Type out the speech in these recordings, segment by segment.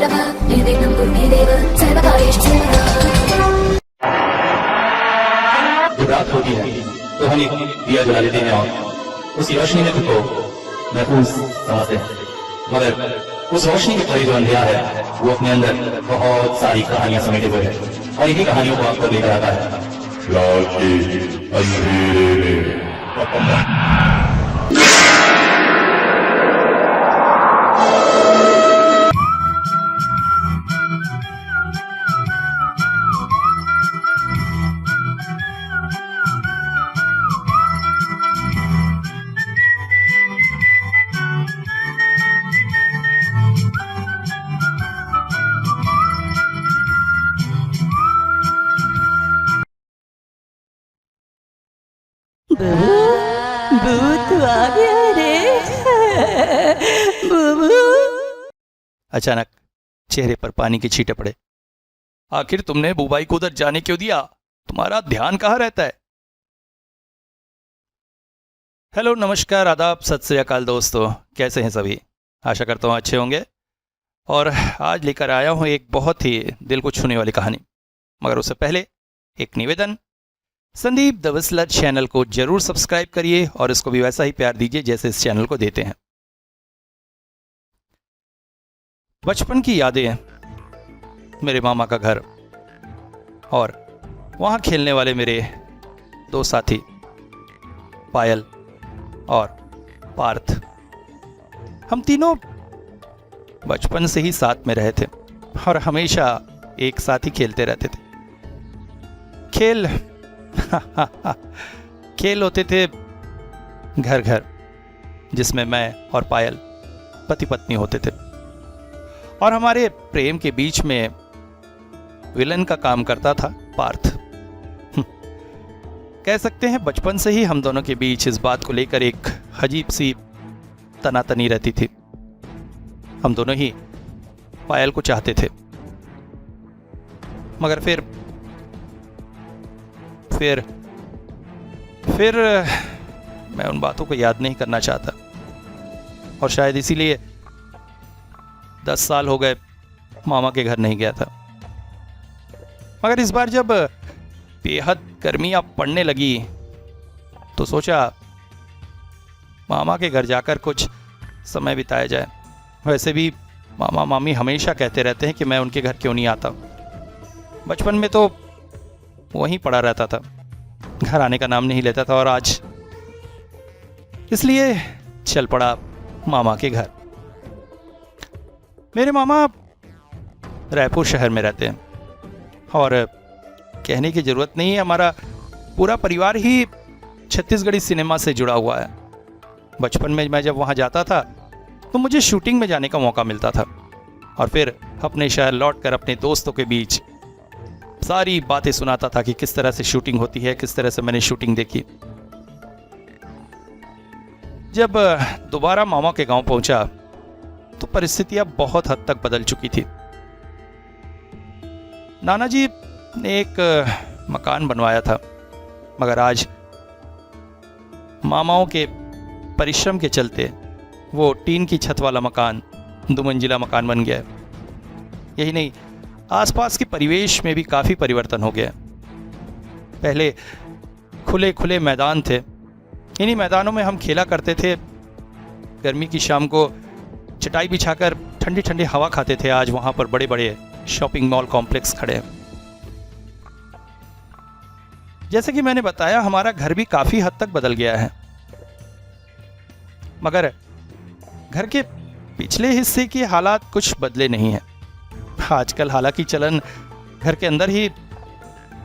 रात होती है तो हम एक दिया जला लेते हैं और उस रोशनी में खुद को महफूज समझते हैं, मगर उस रोशनी के करीब जो अंधेरा है वो अपने अंदर बहुत सारी कहानियां समेटे हुए है और इन्हीं कहानियों को आपको लेकर आता है रात के अंधेरे में। भूत आ गया रे बूबू। अचानक चेहरे पर पानी के छींटे पड़े। आखिर तुमने बुबाई को उधर जाने क्यों दिया? तुम्हारा ध्यान कहाँ रहता है? हेलो, नमस्कार, आदाब, सत श्री अकाल दोस्तों, कैसे हैं सभी? आशा करता हूँ अच्छे होंगे। और आज लेकर आया हूँ एक बहुत ही दिल को छूने वाली कहानी। मगर उससे पहले एक निवेदन, संदीप द विस्लर चैनल को जरूर सब्सक्राइब करिए और इसको भी वैसा ही प्यार दीजिए जैसे इस चैनल को देते हैं। बचपन की यादें, मेरे मामा का घर और वहाँ खेलने वाले मेरे दो साथी पायल और पार्थ। हम तीनों बचपन से ही साथ में रहे थे और हमेशा एक साथ ही खेलते रहते थे। खेल होते थे घर घर, जिसमें मैं और पायल पति पत्नी होते थे और हमारे प्रेम के बीच में विलन का काम करता था पार्थ। कह सकते हैं बचपन से ही हम दोनों के बीच इस बात को लेकर एक अजीब सी तनातनी रहती थी। हम दोनों ही पायल को चाहते थे, मगर फिर मैं उन बातों को याद नहीं करना चाहता और शायद इसीलिए 10 साल हो गए मामा के घर नहीं गया था। मगर इस बार जब बेहद गर्मियां पड़ने लगी तो सोचा मामा के घर जाकर कुछ समय बिताया जाए। वैसे भी मामा मामी हमेशा कहते रहते हैं कि मैं उनके घर क्यों नहीं आता। बचपन में तो वहीं पड़ा रहता था, घर आने का नाम नहीं लेता था और आज इसलिए चल पड़ा मामा के घर। मेरे मामा रायपुर शहर में रहते हैं और कहने की ज़रूरत नहीं है, हमारा पूरा परिवार ही छत्तीसगढ़ी सिनेमा से जुड़ा हुआ है। बचपन में मैं जब वहाँ जाता था तो मुझे शूटिंग में जाने का मौका मिलता था और फिर अपने शहर लौटकर अपने दोस्तों के बीच सारी बातें सुनाता था कि किस तरह से शूटिंग होती है, किस तरह से मैंने शूटिंग देखी। जब दोबारा मामा के गांव पहुंचा तो परिस्थितियां बहुत हद तक बदल चुकी थी। नाना जी ने एक मकान बनवाया था, मगर आज मामाओं के परिश्रम के चलते वो टीन की छत वाला मकान 2 मंजिला मकान बन गया। यही नहीं, आसपास के परिवेश में भी काफ़ी परिवर्तन हो गया। पहले खुले खुले मैदान थे, इन्हीं मैदानों में हम खेला करते थे। गर्मी की शाम को चटाई बिछाकर ठंडी ठंडी हवा खाते थे। आज वहाँ पर बड़े बड़े शॉपिंग मॉल कॉम्प्लेक्स खड़े हैं। जैसे कि मैंने बताया, हमारा घर भी काफ़ी हद तक बदल गया है, मगर घर के पिछले हिस्से के हालात कुछ बदले नहीं हैं। आजकल हालांकि चलन घर के अंदर ही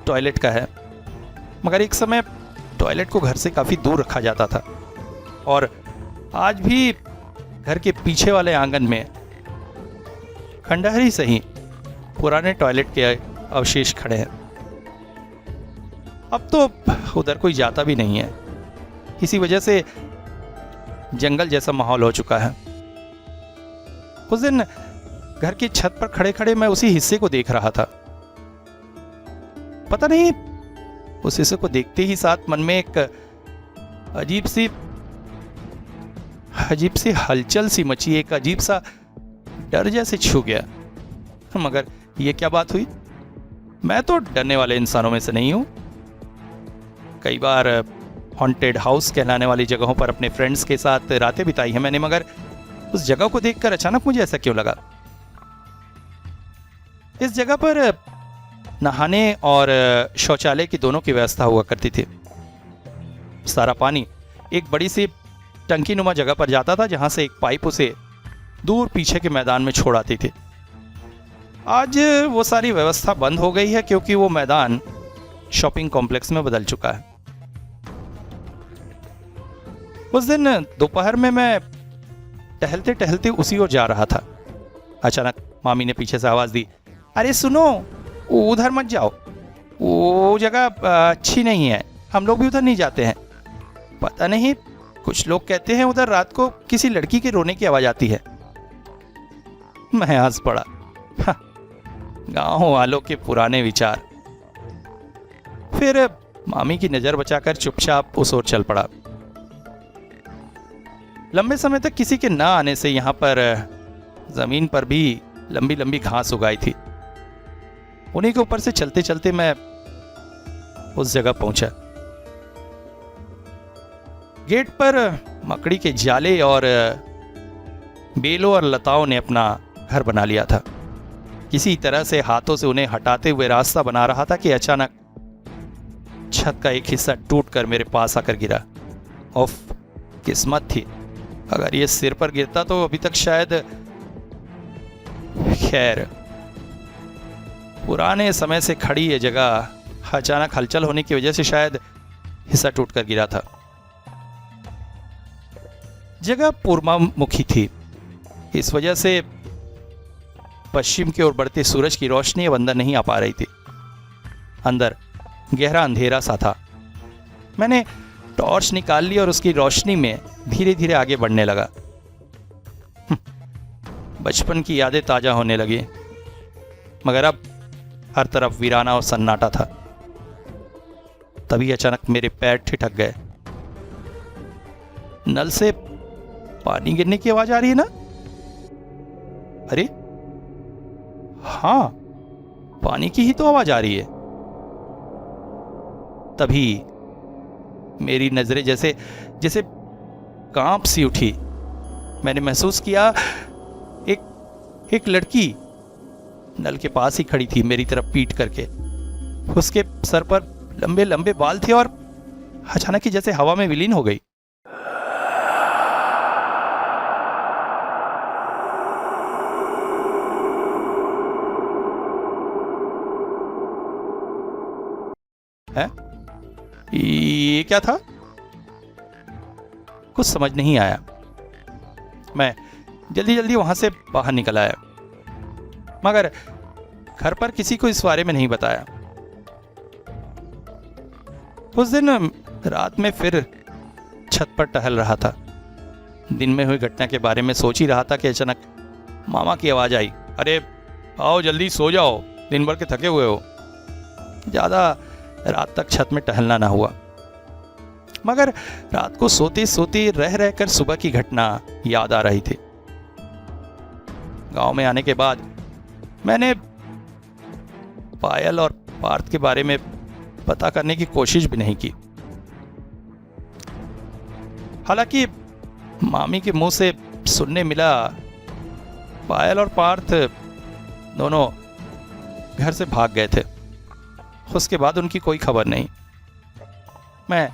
टॉयलेट का है, मगर एक समय टॉयलेट को घर से काफ़ी दूर रखा जाता था और आज भी घर के पीछे वाले आंगन में खंडहर से ही पुराने टॉयलेट के अवशेष खड़े हैं। अब तो उधर कोई जाता भी नहीं है, इसी वजह से जंगल जैसा माहौल हो चुका है। उस दिन घर की छत पर खड़े खड़े मैं उसी हिस्से को देख रहा था। पता नहीं, उस हिस्से को देखते ही साथ मन में एक अजीब सी हलचल सी मची, एक अजीब सा डर जैसे छू गया। मगर ये क्या बात हुई? मैं तो डरने वाले इंसानों में से नहीं हूं। कई बार हॉन्टेड हाउस कहलाने वाली जगहों पर अपने फ्रेंड्स के साथ रातें बिताई हैं मैंने, मगर उस जगह को देखकर अचानक मुझे ऐसा क्यों लगा? इस जगह पर नहाने और शौचालय की दोनों की व्यवस्था हुआ करती थी। सारा पानी एक बड़ी सी टंकी नुमा जगह पर जाता था, जहां से एक पाइप उसे दूर पीछे के मैदान में छोड़ आती थी। आज वो सारी व्यवस्था बंद हो गई है, क्योंकि वो मैदान शॉपिंग कॉम्प्लेक्स में बदल चुका है। उस दिन दोपहर में मैं टहलते टहलते उसी ओर जा रहा था। अचानक मामी ने पीछे से आवाज दी, अरे सुनो, उधर मत जाओ, वो जगह अच्छी नहीं है, हम लोग भी उधर नहीं जाते हैं। पता नहीं, कुछ लोग कहते हैं उधर रात को किसी लड़की के रोने की आवाज आती है। मैं हंस पड़ा। गांव वालों के पुराने विचार। फिर मामी की नजर बचाकर चुपचाप उस ओर चल पड़ा। लंबे समय तक किसी के न आने से यहां पर जमीन पर भी लंबी लंबी घास उगाई थी। उन्हीं के ऊपर से चलते चलते मैं उस जगह पहुंचा। गेट पर मकड़ी के जाले और बेलों और लताओं ने अपना घर बना लिया था। किसी तरह से हाथों से उन्हें हटाते हुए रास्ता बना रहा था कि अचानक छत का एक हिस्सा टूटकर मेरे पास आकर गिरा। उफ, किस्मत थी, अगर ये सिर पर गिरता तो अभी तक शायद। खैर, पुराने समय से खड़ी ये जगह अचानक हलचल होने की वजह से शायद हिस्सा टूटकर गिरा था। जगह पूर्वामुखी थी, इस वजह से पश्चिम की ओर बढ़ते सूरज की रोशनी अब अंदर नहीं आ पा रही थी। अंदर गहरा अंधेरा सा था। मैंने टॉर्च निकाल ली और उसकी रोशनी में धीरे धीरे आगे बढ़ने लगा। बचपन की यादें ताजा होने लगी, मगर अब हर तरफ वीराना और सन्नाटा था। तभी अचानक मेरे पैर ठिठक गए। नल से पानी गिरने की आवाज आ रही है ना? अरे हाँ, पानी की ही तो आवाज आ रही है। तभी मेरी नजरें जैसे जैसे कांप सी उठी। मैंने महसूस किया एक लड़की नल के पास ही खड़ी थी, मेरी तरफ पीठ करके। उसके सर पर लंबे लंबे बाल थे और अचानक ही जैसे हवा में विलीन हो गई। है? ये क्या था? कुछ समझ नहीं आया। मैं जल्दी जल्दी वहां से बाहर निकल आया, मगर घर पर किसी को इस बारे में नहीं बताया। उस दिन रात में फिर छत पर टहल रहा था। दिन में हुई घटना के बारे में सोच ही रहा था कि अचानक मामा की आवाज आई, अरे आओ जल्दी सो जाओ, दिन भर के थके हुए हो। ज्यादा रात तक छत में टहलना ना हुआ, मगर रात को सोते सोते रह रहकर सुबह की घटना याद आ रही थी। गांव में आने के बाद मैंने पायल और पार्थ के बारे में पता करने की कोशिश भी नहीं की। हालांकि मामी के मुंह से सुनने मिला पायल और पार्थ दोनों घर से भाग गए थे। उसके बाद उनकी कोई खबर नहीं। मैं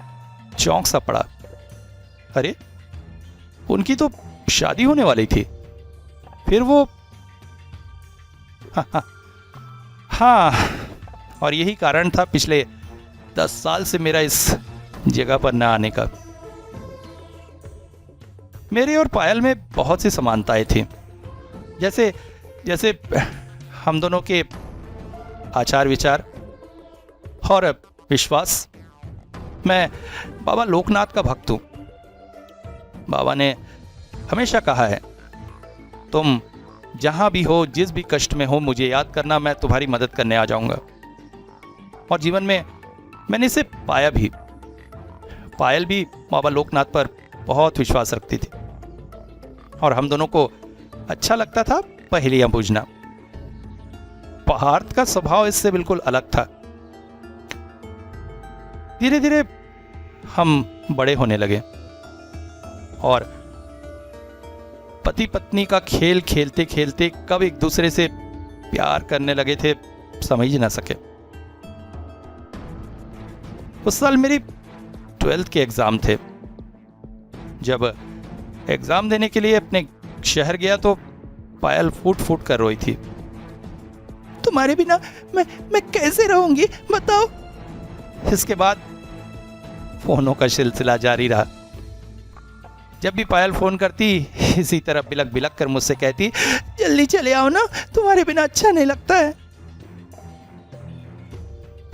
चौंक सा पड़ा। अरे, उनकी तो शादी होने वाली थी, फिर वो हाँ, और यही कारण था पिछले 10 साल से मेरा इस जगह पर न आने का। मेरे और पायल में बहुत सी समानताएं थी, जैसे जैसे हम दोनों के आचार विचार और विश्वास। मैं बाबा लोकनाथ का भक्त हूं। बाबा ने हमेशा कहा है, तुम जहां भी हो, जिस भी कष्ट में हो, मुझे याद करना, मैं तुम्हारी मदद करने आ जाऊंगा। और जीवन में मैंने इसे पाया भी। पायल भी बाबा लोकनाथ पर बहुत विश्वास रखती थी और हम दोनों को अच्छा लगता था पहेलियां बूझना। पार्थ का स्वभाव इससे बिल्कुल अलग था। धीरे धीरे हम बड़े होने लगे और पति पत्नी का खेल खेलते खेलते कब एक दूसरे से प्यार करने लगे थे समझ ही ना सके। उस साल मेरी 12th के एग्जाम थे। जब एग्जाम देने के लिए अपने शहर गया तो पायल फूट फूट कर रोई थी। तुम्हारे बिना मैं कैसे रहूंगी बताओ। इसके बाद फोनों का सिलसिला जारी रहा। जब भी पायल फोन करती इसी तरह बिलक बिलक कर मुझसे कहती, जल्दी चले आओ ना, तुम्हारे बिना अच्छा नहीं लगता है।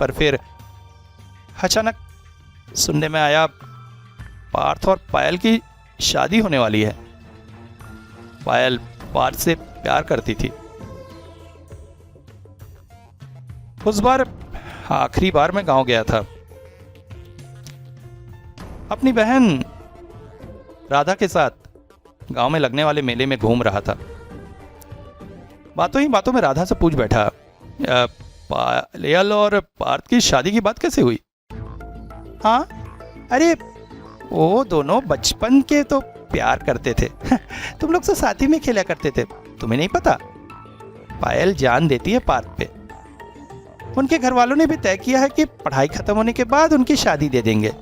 पर फिर अचानक सुनने में आया पार्थ और पायल की शादी होने वाली है। पायल पार्थ से प्यार करती थी। उस बार आखिरी बार मैं गांव गया था। अपनी बहन राधा के साथ गांव में लगने वाले मेले में घूम रहा था। बातों ही बातों में राधा से पूछ बैठा, पायल और पार्थ की शादी की बात कैसे हुई? हाँ, अरे वो दोनों बचपन के तो प्यार करते थे। तुम लोग तो साथ ही में खेला करते थे, तुम्हें नहीं पता? पायल जान देती है पार्थ पे। उनके घर वालों ने भी तय किया है कि पढ़ाई खत्म होने के बाद उनकी शादी दे देंगे।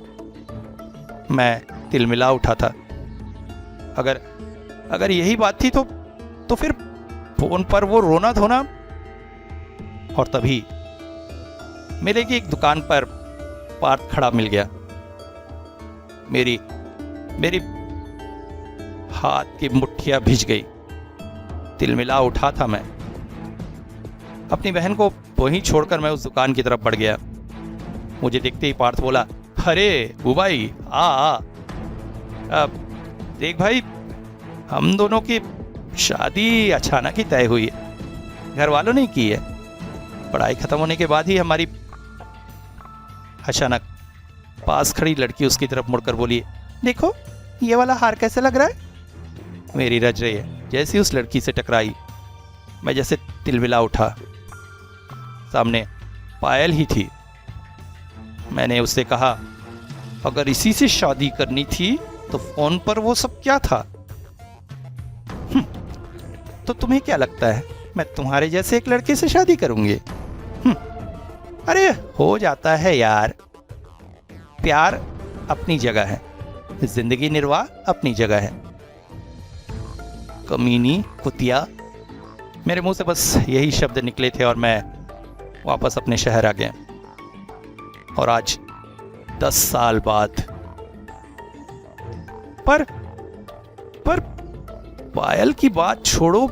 मैं तिलमिला उठा था। अगर यही बात थी तो फिर फोन पर वो रोना धोना। और तभी मेले की एक दुकान पर पार्थ खड़ा मिल गया। मेरी हाथ की मुट्ठियां भिज गई। तिलमिला उठा था मैं। अपनी बहन को वहीं छोड़कर मैं उस दुकान की तरफ बढ़ गया। मुझे देखते ही पार्थ बोला, अरे भाई आ देख भाई, हम दोनों की शादी अचानक ही तय हुई है, घर वालों ने की है। पढ़ाई खत्म होने के बाद ही हमारी। अचानक पास खड़ी लड़की उसकी तरफ मुड़कर बोली, देखो ये वाला हार कैसे लग रहा है? मेरी रज रही है। जैसी उस लड़की से टकराई मैं जैसे तिलमिला उठा। सामने पायल ही थी। मैंने उससे कहा, अगर इसी से शादी करनी थी तो फोन पर वो सब क्या था? तो तुम्हें क्या लगता है मैं तुम्हारे जैसे एक लड़के से शादी करूंगी? अरे हो जाता है यार। प्यार अपनी जगह है, जिंदगी निर्वाह अपनी जगह है। कमीनी कुतिया। मेरे मुंह से बस यही शब्द निकले थे और मैं वापस अपने शहर आ गया। और आज 10 साल बाद पर पायल की बात छोड़ो,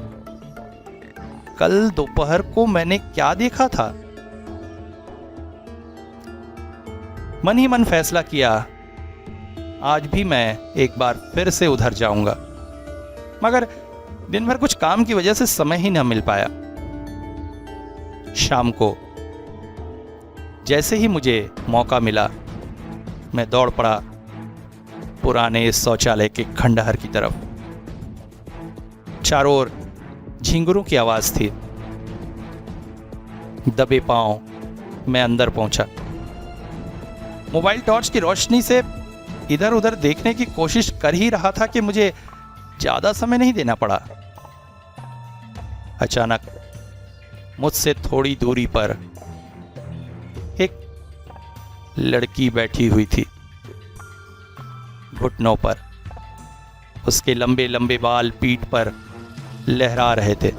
कल दोपहर को मैंने क्या देखा था? मन ही मन फैसला किया, आज भी मैं एक बार फिर से उधर जाऊंगा। मगर दिन भर कुछ काम की वजह से समय ही न मिल पाया। शाम को जैसे ही मुझे मौका मिला, मैं दौड़ पड़ा पुराने शौचालय के खंडहर की तरफ। चारों ओर झिंगुरों की आवाज थी। दबे पांव मैं अंदर पहुंचा। मोबाइल टॉर्च की रोशनी से इधर उधर देखने की कोशिश कर ही रहा था कि मुझे ज्यादा समय नहीं देना पड़ा। अचानक मुझसे थोड़ी दूरी पर एक लड़की बैठी हुई थी। घुटनों पर उसके लंबे लंबे बाल पीठ पर लहरा रहे थे।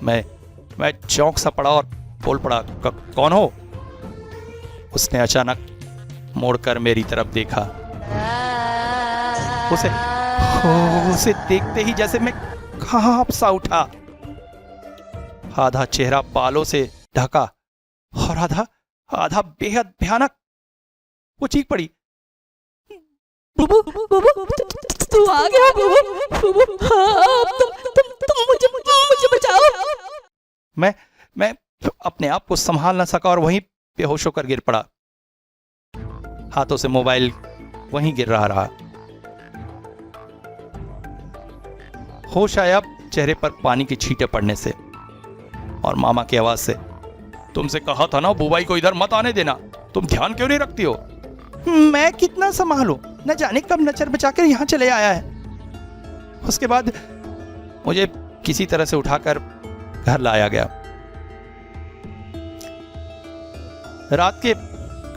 मैं चौंक सा पड़ा और बोल पड़ा, कौन हो? उसने अचानक मोड़कर मेरी तरफ देखा। उसे देखते ही जैसे मैं कांप सा उठा। आधा चेहरा बालों से ढका और आधा बेहद भयानक। वो चीख पड़ी, बुबू तू आ गया बुबू। हाँ, तुम मुझे बचाओ। मैं अपने आप को संभाल न सका और वहीं बेहोश होकर गिर पड़ा। हाथों से मोबाइल वहीं गिर रहा। होश आया चेहरे पर पानी की छींटे पड़ने से। और मामा की आवाज से, तुमसे कहा था ना बुबाई को इधर मत आने देना, तुम ध्यान क्यों नहीं रखती हो? मैं कितना संभालूं, न जाने कब नजर बचाकर यहाँ चले आया है। उसके बाद मुझे किसी तरह से उठाकर घर लाया गया। रात के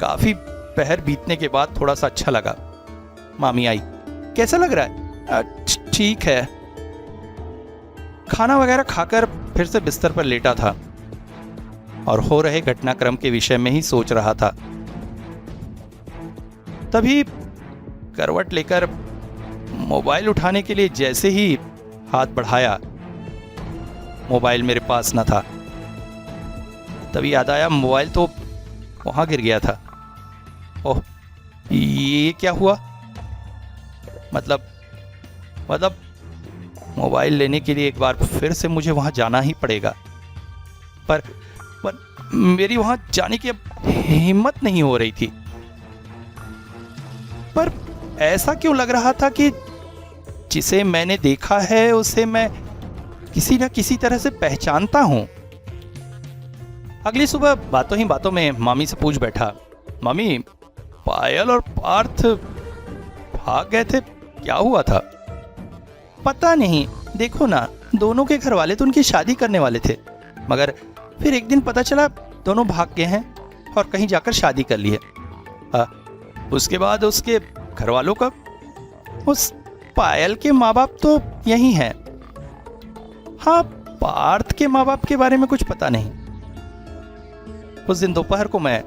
काफी पहर बीतने के बाद थोड़ा सा अच्छा लगा। मामी आई, कैसा लग रहा है? ठीक है। खाना वगैरह खाकर फिर से बिस्तर पर लेटा था और हो रहे घटनाक्रम के विषय में ही सोच रहा था। तभी करवट लेकर मोबाइल उठाने के लिए जैसे ही हाथ बढ़ाया, मोबाइल मेरे पास न था। तभी याद आया मोबाइल तो वहां गिर गया था। ओह, ये क्या हुआ? मतलब मोबाइल लेने के लिए एक बार फिर से मुझे वहां जाना ही पड़ेगा। पर मेरी वहां जाने की अब हिम्मत नहीं हो रही थी। पर ऐसा क्यों लग रहा था कि जिसे मैंने देखा है उसे मैं किसी न किसी तरह से पहचानता हूं। अगली सुबह बातों ही बातों में मामी से पूछ बैठा, मामी, पायल और पार्थ भाग गए थे, क्या हुआ था? पता नहीं, देखो ना, दोनों के घर वाले तो उनकी शादी करने वाले थे, मगर फिर एक दिन पता चला दोनों भाग गए हैं और कहीं जाकर शादी कर ली है। उसके बाद उसके घर वालों का, उस पायल के माँ बाप तो यही हैं। हाँ, पार्थ के माँ बाप के बारे में कुछ पता नहीं। उस दिन दोपहर को मैं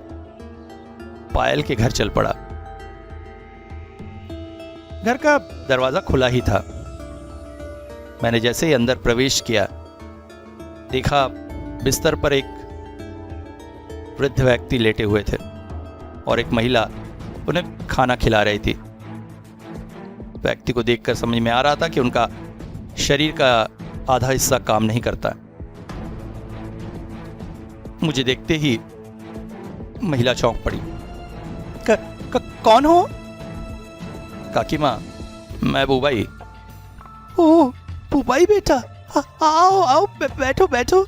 पायल के घर चल पड़ा। घर का दरवाजा खुला ही था। मैंने जैसे ही अंदर प्रवेश किया, देखा बिस्तर पर एक वृद्ध व्यक्ति लेटे हुए थे और एक महिला उन्हें खाना खिला रही थी। व्यक्ति को देखकर समझ में आ रहा था कि उनका शरीर का आधा हिस्सा काम नहीं करता। मुझे देखते ही महिला चौंक पड़ी। कौन हो? काकी माँ, मैं बुबाई। ओह, बुबाई बेटा, आओ आओ, बैठो बैठो।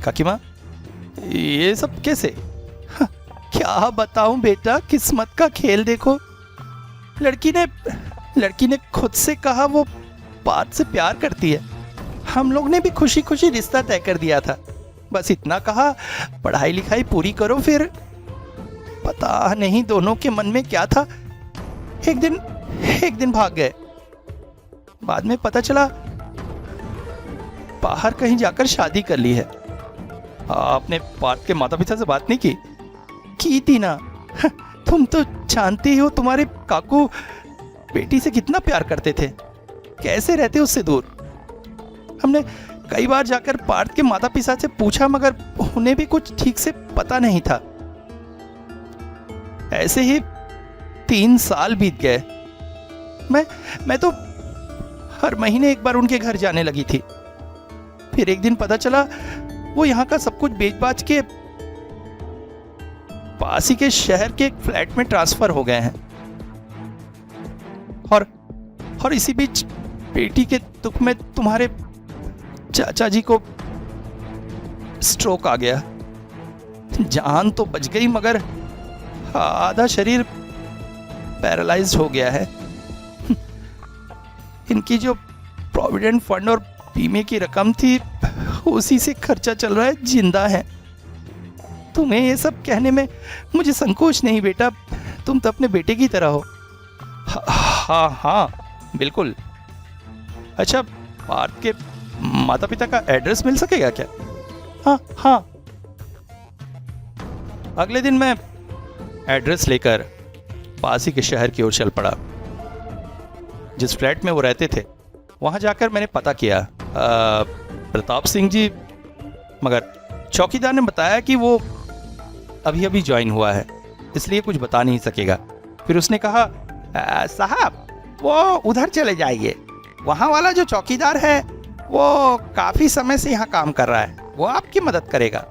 काकी माँ, ये सब कैसे? क्या बताऊं बेटा, किस्मत का खेल देखो। लड़की ने खुद से कहा वो पार्थ से प्यार करती है। हम लोग ने भी खुशी खुशी रिश्ता तय कर दिया था। बस इतना कहा, पढ़ाई लिखाई पूरी करो। फिर पता नहीं दोनों के मन में क्या था, एक दिन भाग गए। बाद में पता चला बाहर कहीं जाकर शादी कर ली है। आपने पार्थ के माता पिता से बात नहीं की थी ना? तुम तो जानती हो तुम्हारे काकू बेटी से कितना प्यार करते थे, कैसे रहते उससे दूर। हमने कई बार जाकर पार्थ के माता पिता से पूछा, मगर उन्हें भी कुछ ठीक से पता नहीं था। ऐसे ही 3 साल बीत गए। मैं तो हर महीने एक बार उनके घर जाने लगी थी। फिर एक दिन पता चला वो यहाँ का सब कुछ बेच बाच के पास ही के शहर के एक फ्लैट में ट्रांसफर हो गए हैं। और इसी बीच बेटी के दुख में तुम्हारे चाचा जी को स्ट्रोक आ गया। जान तो बच गई, मगर आधा शरीर पैरालाइज्ड हो गया है। इनकी जो प्रोविडेंट फंड और बीमे की रकम थी, उसी से खर्चा चल रहा है, जिंदा है। तुम्हें ये सब कहने में मुझे संकोच नहीं बेटा, तुम तो अपने बेटे की तरह हो। हाँ, बिल्कुल। अच्छा, पार्थ के माता पिता का एड्रेस मिल सकेगा क्या? हाँ। अगले दिन मैं एड्रेस लेकर पास ही के शहर की ओर चल पड़ा। जिस फ्लैट में वो रहते थे वहां जाकर मैंने पता किया, प्रताप सिंह जी, मगर चौकीदार ने बताया कि वो अभी अभी ज्वाइन हुआ है, इसलिए कुछ बता नहीं सकेगा। फिर उसने कहा, साहब वो उधर चले जाइए, वहाँ वाला जो चौकीदार है वो काफ़ी समय से यहाँ काम कर रहा है, वो आपकी मदद करेगा।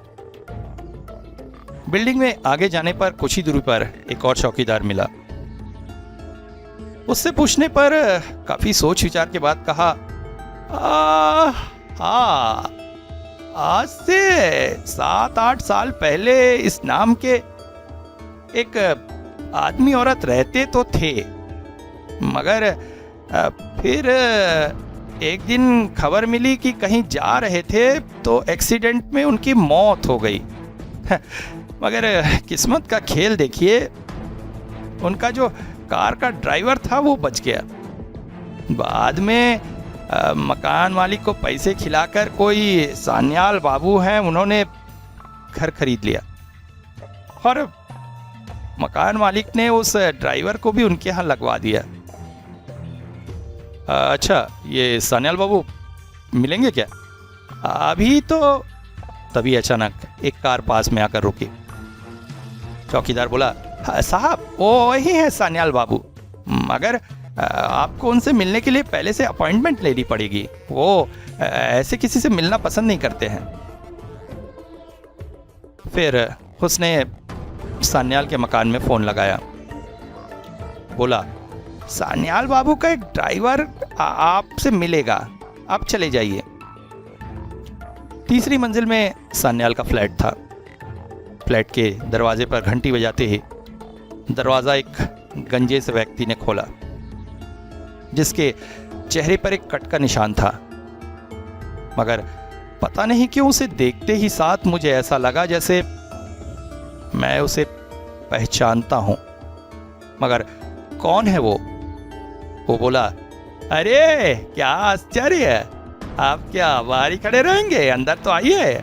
बिल्डिंग में आगे जाने पर कुछ ही दूरी पर एक और चौकीदार मिला। उससे पूछने पर काफ़ी सोच विचार के बाद कहा, हाँ, आज से 7-8 साल पहले इस नाम के एक आदमी औरत रहते तो थे, मगर फिर एक दिन खबर मिली कि कहीं जा रहे थे तो एक्सीडेंट में उनकी मौत हो गई। मगर किस्मत का खेल देखिए, उनका जो कार का ड्राइवर था वो बच गया। बाद में मकान मालिक को पैसे खिलाकर कोई सान्याल बाबू हैं, उन्होंने घर खरीद लिया और मकान मालिक ने उस ड्राइवर को भी उनके यहाँ लगवा दिया। अच्छा, ये सान्याल बाबू मिलेंगे क्या? अभी तो। तभी अचानक एक कार पास में आकर रुकी। चौकीदार बोला, साहब वो वही है सान्याल बाबू, मगर आपको उनसे मिलने के लिए पहले से अपॉइंटमेंट लेनी पड़ेगी। वो ऐसे किसी से मिलना पसंद नहीं करते हैं। फिर उसने सान्याल के मकान में फोन लगाया। बोला, सान्याल बाबू का एक ड्राइवर आपसे मिलेगा, आप चले जाइए। तीसरी मंजिल में सान्याल का फ्लैट था। फ्लैट के दरवाजे पर घंटी बजाते ही दरवाजा एक गंजे से व्यक्ति ने खोला, जिसके चेहरे पर एक कट का निशान था। मगर पता नहीं क्यों उसे देखते ही साथ मुझे ऐसा लगा जैसे मैं उसे पहचानता हूं। मगर कौन है वो? वो बोला, अरे क्या आश्चर्य है, आप क्या बाहर ही खड़े रहेंगे, अंदर तो आइए।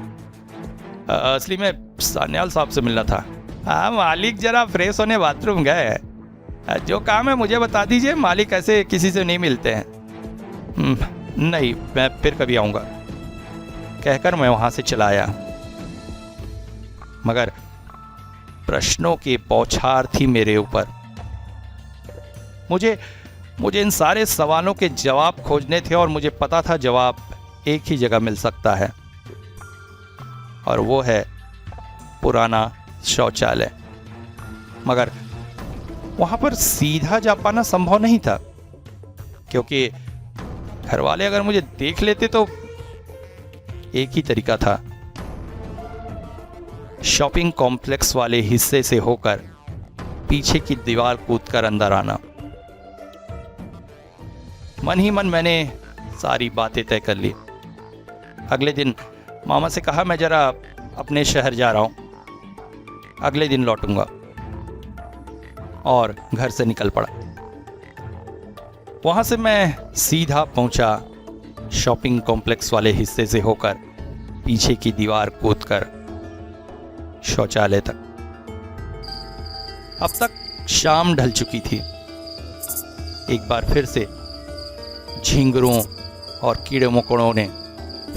असली में सान्याल साहब से मिलना था। हाँ मालिक जरा फ्रेश होने बाथरूम गए, जो काम है मुझे बता दीजिए, मालिक ऐसे किसी से नहीं मिलते हैं। नहीं, मैं फिर कभी आऊँगा, कहकर मैं वहाँ से चला आया। मगर प्रश्नों की बौछार थी मेरे ऊपर। मुझे इन सारे सवालों के जवाब खोजने थे और मुझे पता था जवाब एक ही जगह मिल सकता है, और वो है पुराना शौचालय। मगर वहां पर सीधा जा पाना संभव नहीं था, क्योंकि घर वाले अगर मुझे देख लेते तो एक ही तरीका था, शॉपिंग कॉम्प्लेक्स वाले हिस्से से होकर पीछे की दीवार कूदकर अंदर आना। मन ही मन मैंने सारी बातें तय कर ली। अगले दिन मामा से कहा, मैं जरा अपने शहर जा रहा हूं, अगले दिन लौटूंगा, और घर से निकल पड़ा। वहां से मैं सीधा पहुंचा शॉपिंग कॉम्प्लेक्स वाले हिस्से से होकर पीछे की दीवार कूदकर शौचालय तक। अब तक शाम ढल चुकी थी। एक बार फिर से झींगरों और कीड़े मकोड़ों ने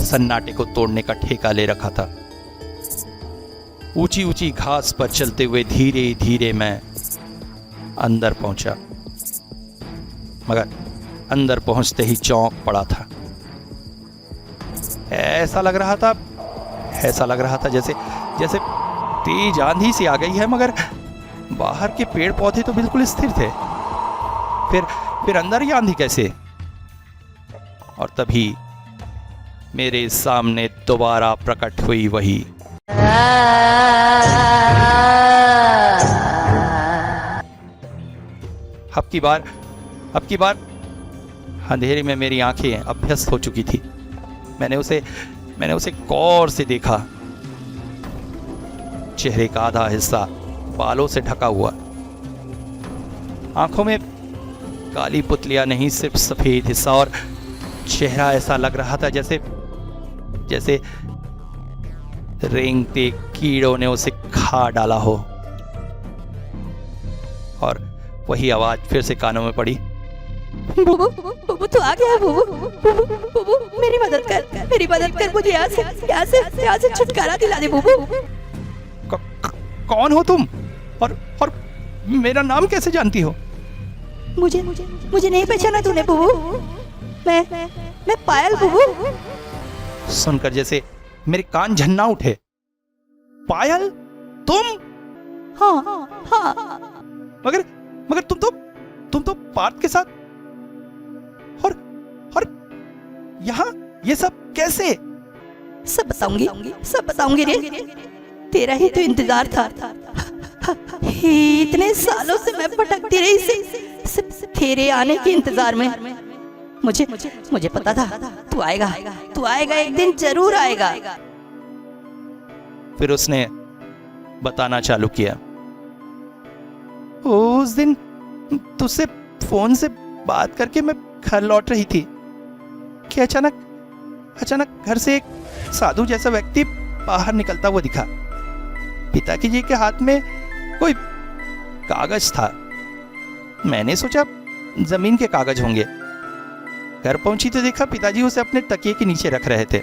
सन्नाटे को तोड़ने का ठेका ले रखा था। ऊंची ऊंची घास पर चलते हुए धीरे धीरे मैं अंदर पहुंचा, मगर अंदर पहुंचते ही चौंक पड़ा था। ऐसा लग रहा था जैसे तेज आंधी सी आ गई है, मगर बाहर के पेड़ पौधे तो बिल्कुल स्थिर थे। फिर अंदर ही आंधी कैसे? और तभी मेरे सामने दोबारा प्रकट हुई वही अब की बार अंधेरे में मेरी आंखें अभ्यस्त हो चुकी थी। मैंने उसे गौर से देखा। चेहरे का आधा हिस्सा बालों से ढका हुआ, आंखों में काली पुतलियां नहीं, सिर्फ सफेद हिस्सा, और चेहरा ऐसा लग रहा था जैसे रेंगते कीड़ों ने उसे खा डाला हो। और वही आवाज फिर से कानों में पड़ी, बुबू तो आ गया। बुबू मेरी मदद कर, मुझे यहाँ से छुटकारा दिला दे बुबू। कौन हो तुम, और मेरा नाम कैसे जानती हो? मुझे नहीं पहचाना तूने बुबू? मैं पायल बुबू। सुनकर जैसे मेरे कान झन्ना उठे। पायल, तुम? हाँ। मगर तुम तो पार्थ के साथ, और यहाँ ये सब कैसे? सब बताऊंगी, सब बताऊंगी रे। तेरा ही तो इंतजार था। इतने सालों से मैं भटकती रही सिर्फ तेरे आने के इंतजार में। मुझे पता था तू आएगा, तू आएगा, एक दिन जरूर आएगा। फिर उसने बताना चालू किया। उस दिन तुझसे फोन से बात करके मैं घर लौट रही थी कि अचानक घर से एक साधु जैसा व्यक्ति बाहर निकलता हुआ दिखा। पिताजी जी के हाथ में कोई कागज था। मैंने सोचा जमीन के कागज होंगे। घर पहुंची तो देखा पिताजी उसे अपने तकिए के नीचे रख रहे थे।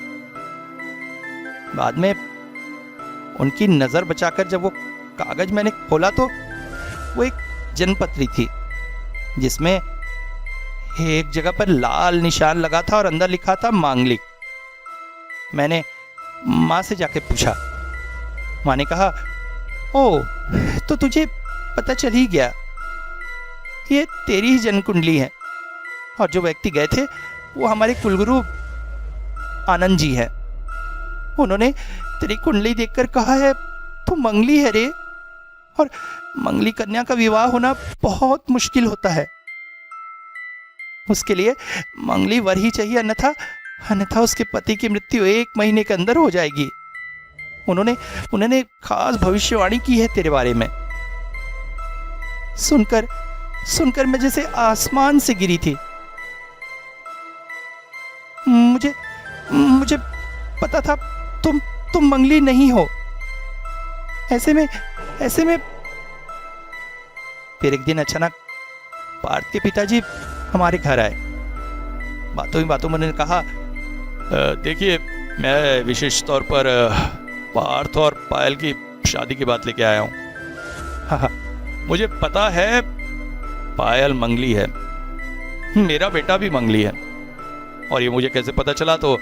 बाद में उनकी नजर बचाकर जब वो कागज मैंने खोला तो वो एक जनपत्री थी जिसमें एक जगह पर लाल निशान लगा था और अंदर लिखा था मांगलिक। मैंने माँ से जाके पूछा। माँ ने कहा, ओ तो तुझे पता चल ही गया, ये तेरी ही जन्म कुंडली है और जो व्यक्ति गए थे वो हमारे कुलगुरु आनंद जी हैं। उन्होंने तेरी कुंडली देखकर कहा है तू मंगली है रे, और मंगली कन्या का विवाह होना बहुत मुश्किल होता है। उसके लिए मंगली वर ही चाहिए, अन्यथा उसके पति की मृत्यु 1 महीने के अंदर हो जाएगी। उन्होंने खास भविष्यवाणी की है तेरे बारे में। सुनकर मैं जैसे आसमान से गिरी थी। मुझे पता था तुम मंगली नहीं हो। ऐसे में फिर एक दिन अचानक पार्थ के पिताजी हमारे घर आए। बातों ही बातों में उन्होंने कहा, देखिए मैं विशेष तौर पर पार्थ और पायल की शादी की बात लेके आया हूँ। हाँ, मुझे पता है पायल मंगली है, मेरा बेटा भी मंगली है। और ये मुझे कैसे पता चला, तो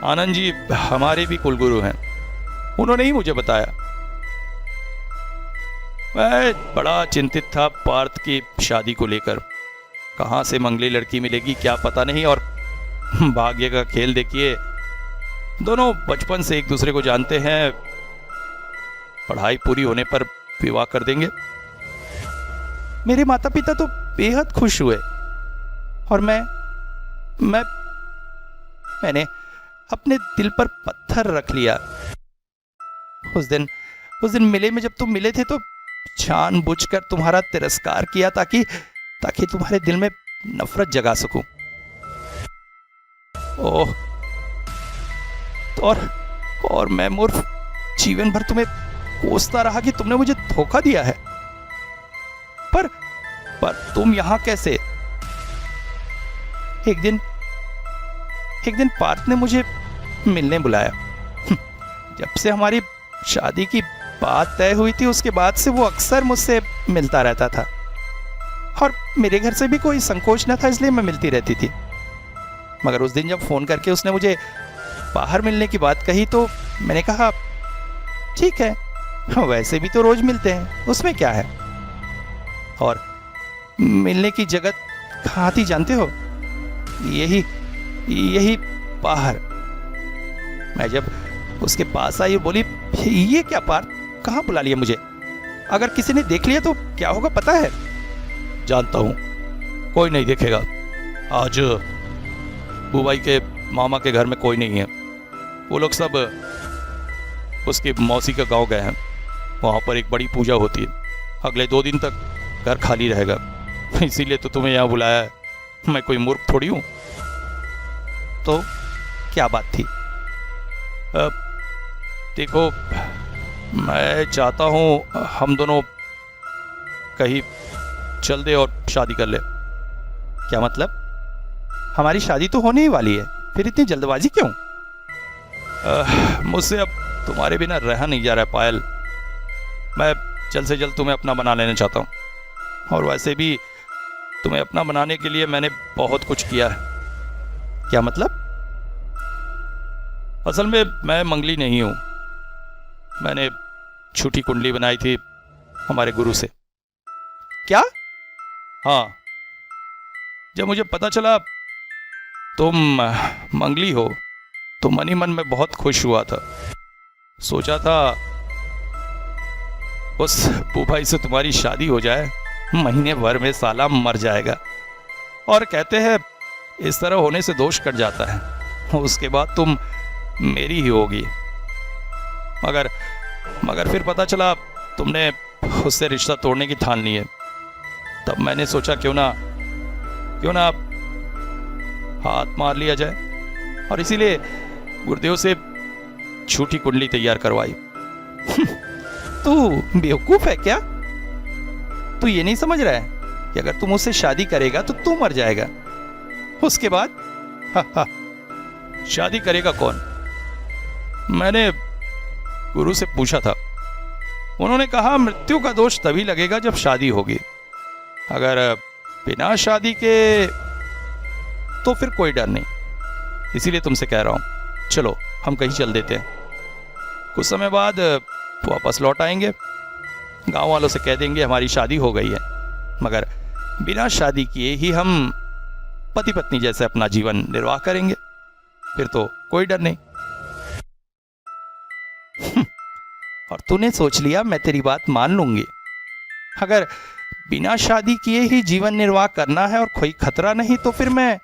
आनंद जी हमारे भी कुलगुरु हैं, उन्होंने ही मुझे बताया। मैं बड़ा चिंतित था पार्थ की शादी को लेकर। कहाँ से मंगली लड़की मिलेगी क्या पता नहीं, और भाग्य का खेल देखिए, दोनों बचपन से एक दूसरे को जानते हैं। पढ़ाई पूरी होने पर विवाह कर देंगे। मेरे माता पिता तो बेहद खुश हुए और मैंने अपने दिल पर पत्थर रख लिया। उस दिन मेले में जब तुम मिले थे तो जानबूझकर तुम्हारा तिरस्कार किया ताकि तुम्हारे दिल में नफरत जगा सकूं। ओह, और मैं मूर्ख जीवन भर तुम्हें कोसता रहा कि तुमने मुझे धोखा दिया है। पर तुम यहां कैसे? एक दिन पार्थ ने मुझे मिलने बुलाया। जब से हमारी शादी की बात तय हुई थी उसके बाद से वो अक्सर मुझसे मिलता रहता था और मेरे घर से भी कोई संकोच न था, इसलिए मैं मिलती रहती थी। मगर उस दिन जब फोन करके उसने मुझे बाहर मिलने की बात कही तो मैंने कहा ठीक है, वैसे भी तो रोज मिलते हैं, उसमें क्या है। और मिलने की जगह कहाँ थी जानते हो? यही बाहर। मैं जब उसके पास आई बोली, ये क्या पार्थ, कहाँ बुला लिया मुझे? अगर किसी ने देख लिया तो क्या होगा पता है? जानता हूँ, कोई नहीं देखेगा। आज बुबाई के मामा के घर में कोई नहीं है, वो लोग सब उसकी मौसी के गांव गए हैं। वहाँ पर एक बड़ी पूजा होती है, अगले 2 दिन तक घर खाली रहेगा, इसीलिए तो तुम्हें यहाँ बुलाया है। मैं कोई मूर्ख थोड़ी हूँ। तो क्या बात थी? देखो, मैं चाहता हूँ हम दोनों कहीं चल दे और शादी कर ले। क्या मतलब? हमारी शादी तो होने ही वाली है, फिर इतनी जल्दबाजी क्यों? मुझसे अब तुम्हारे बिना रहा नहीं जा रहा है पायल। मैं जल्द से जल्द तुम्हें अपना बना लेना चाहता हूँ, और वैसे भी तुम्हें अपना बनाने के लिए मैंने बहुत कुछ किया है। क्या मतलब? असल में मैं मंगली नहीं हूँ, मैंने झूठी कुंडली बनाई थी हमारे गुरु से। क्या? हाँ, जब मुझे पता चला तुम मंगली हो तो मन ही मन में बहुत खुश हुआ था। सोचा था उस फूफाई से तुम्हारी शादी हो जाए, महीने भर में साला मर जाएगा। और कहते हैं इस तरह होने से दोष कट जाता है, उसके बाद तुम मेरी ही होगी। मगर फिर पता चला तुमने उससे रिश्ता तोड़ने की ठान ली है। तब मैंने सोचा क्यों ना हाथ मार लिया जाए, और इसीलिए गुरुदेव से झूठी कुंडली तैयार करवाई। तू बेवकूफ है क्या? तू ये नहीं समझ रहा है कि अगर तुम उससे शादी करेगा तो तू मर जाएगा, उसके बाद शादी करेगा कौन? मैंने गुरु से पूछा था, उन्होंने कहा मृत्यु का दोष तभी लगेगा जब शादी होगी, अगर बिना शादी के तो फिर कोई डर नहीं। इसीलिए तुमसे कह रहा हूं, चलो हम कहीं चल देते हैं, कुछ समय बाद वापस लौट आएंगे, गांव वालों से कह देंगे हमारी शादी हो गई है, मगर बिना शादी किए ही हम पति पत्नी जैसे अपना जीवन निर्वाह करेंगे, फिर तो कोई डर नहीं। और तूने सोच लिया मैं तेरी बात मान लूंगी। अगर बिना शादी किए ही जीवन निर्वाह करना है और कोई खतरा नहीं, तो फिर मैं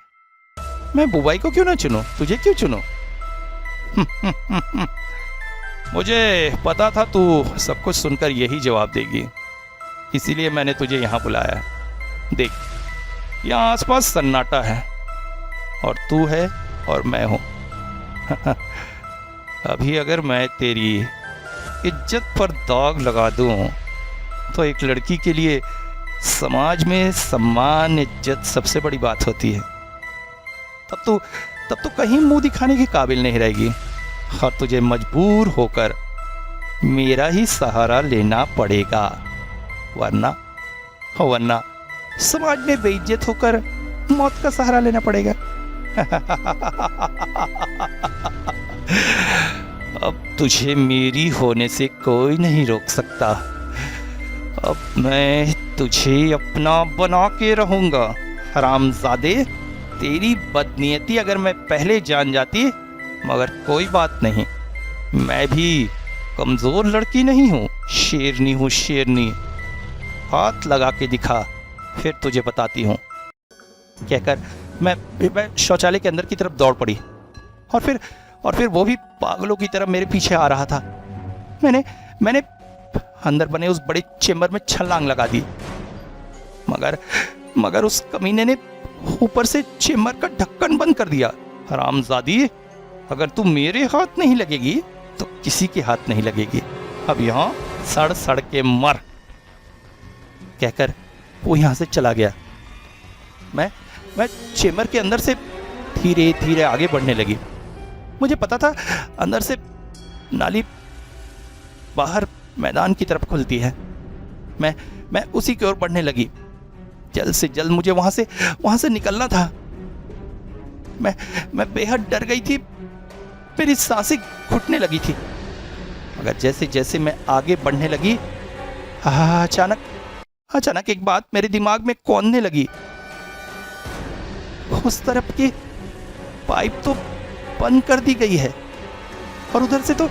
बुबाई को क्यों ना चुनूं? तुझे क्यों चुनूं? मुझे पता था तू सब कुछ सुनकर यही जवाब देगी, इसीलिए मैंने तुझे यहां बुलाया। देख, यहां आसपास सन्नाटा है, और तू है और मैं हूं। अभी अगर मैं तेरी इज्जत पर दाग लगा दूं, तो एक लड़की के लिए समाज में सम्मान इज्जत सबसे बड़ी बात होती है। तब तो कहीं मुंह दिखाने के काबिल नहीं रहेगी, और तुझे मजबूर होकर मेरा ही सहारा लेना पड़ेगा, वरना समाज में बेइज्जत होकर मौत का सहारा लेना पड़ेगा। अब तुझे मेरी होने से कोई नहीं रोक सकता। अब मैं तुझे अपना बना के रहूंगा। हरामजादे, तेरी बदनीयती अगर मैं पहले जान जाती, मगर कोई बात नहीं, मैं भी कमजोर लड़की नहीं हूँ, शेरनी हूँ, शेरनी। हाथ लगा के दिखा, फिर तुझे बताती हूँ। कहकर मैं शौचालय के अंदर की तरफ दौड़ पड़ी, और फिर वो भी पागलों की तरह मेरे पीछे आ रहा था। मैंने अंदर बने उस बड़े चेम्बर में छलांग लगा दी, मगर उस कमीने ने ऊपर से चेम्बर का ढक्कन बंद कर दिया। हरामजादी, अगर तू मेरे हाथ नहीं लगेगी तो किसी के हाथ नहीं लगेगी। अब यहां सड़ सड़ के मर, कहकर वो यहां से चला गया। मैं चेम्बर के अंदर से धीरे धीरे आगे बढ़ने लगी। मुझे पता था अंदर से नाली बाहर मैदान की तरफ खुलती है। मैं उसी की ओर बढ़ने लगी। जल्द से जल्द मुझे वहां से निकलना था। मैं बेहद डर गई थी, मेरी सांसें घुटने लगी थी। मगर जैसे जैसे मैं आगे बढ़ने लगी, अचानक एक बात मेरे दिमाग में कौंधने लगी। उस तरफ की पाइप तो बंद कर दी गई है, और उधर से तो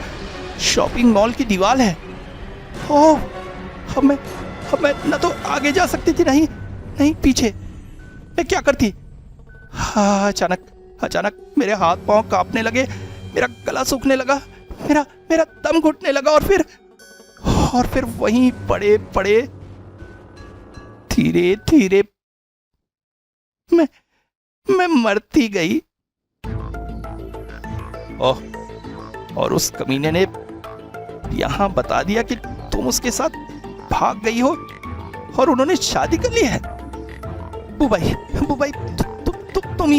शॉपिंग मॉल की दीवार है। ओह, अब मैं न तो आगे जा सकती थी, नहीं पीछे। मैं क्या करती? अचानक मेरे हाथ पांव कांपने लगे, मेरा गला सूखने लगा, मेरा दम घुटने लगा, और फिर वहीं पड़े धीरे धीरे मैं मरती गई। ओह, और उस कमीने ने यहां बता दिया कि तुम उसके साथ भाग गई हो और उन्होंने शादी कर ली है। बुबाई, तुम ही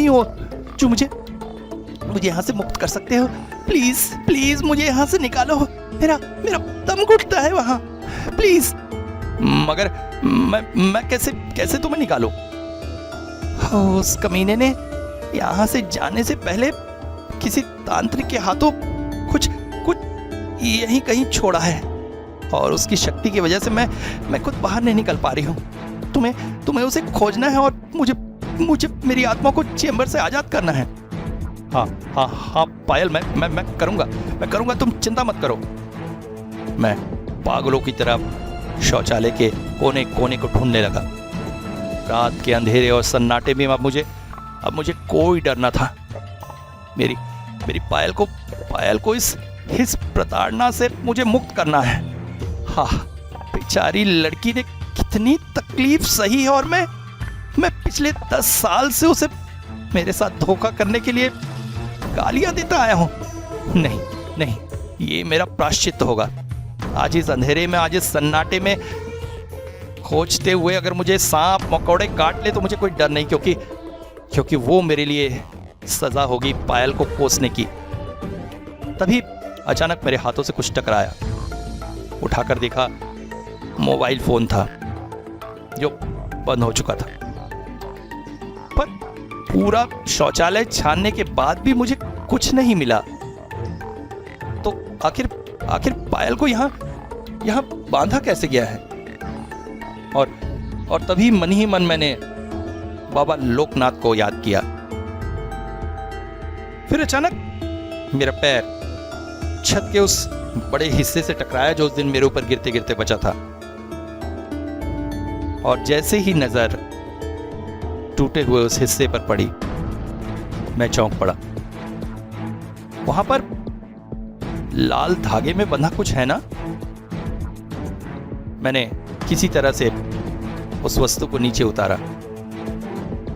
हो जो मुझे यहां से मुक्त कर सकते हो। प्लीज मुझे यहां से निकालो। मेरा दम घुटता है वहां, प्लीज। मगर मैं कैसे तुम्हें निकालूं? उस कमीने ने यहां से जाने से पहले किसी तांत्रिक के हाथों कुछ यहीं कहीं छोड़ा है, और उसकी शक्ति की वजह से मैं खुद बाहर नहीं निकल पा रही हूँ। तुम्हें उसे खोजना है, और मुझे मेरी आत्मा को चेंबर से आजाद करना है। हाँ हाँ हाँ पायल, मैं करूँगा, तुम चिंता मत करो। मैं पागलों की तरह शौचालय के कोने कोने को ढूंढने लगा। रात के अंधेरे और सन्नाटे में अब मुझे कोई डर न था। मेरी पायल को इस प्रताड़ना से मुझे मुक्त करना है। हाँ, बेचारी लड़की ने कितनी तकलीफ सही है और मैं पिछले 10 साल से उसे मेरे साथ धोखा करने के लिए गालियां देता आया हूं। नहीं, ये मेरा प्रायश्चित होगा। आज इस अंधेरे में, आज इस सन्नाटे में खोजते हुए अगर मुझे सांप मकोड़े काट ले तो मुझे कोई डर नहीं, क्योंकि वो मेरे लिए सजा होगी पायल को कोसने की। तभी अचानक मेरे हाथों से कुछ टकराया। उठाकर देखा, मोबाइल फोन था जो बंद हो चुका था। पर पूरा शौचालय छानने के बाद भी मुझे कुछ नहीं मिला। तो आखिर पायल को यहाँ बांधा कैसे गया है? और तभी मन ही मन मैंने बाबा लोकनाथ को याद किया। फिर अचानक मेरा पैर छत के उस बड़े हिस्से से टकराया जो उस दिन मेरे ऊपर गिरते गिरते बचा था। और जैसे ही नजर टूटे हुए उस हिस्से पर पड़ी, मैं चौंक पड़ा। वहां पर लाल धागे में बंधा कुछ है ना? मैंने किसी तरह से उस वस्तु को नीचे उतारा।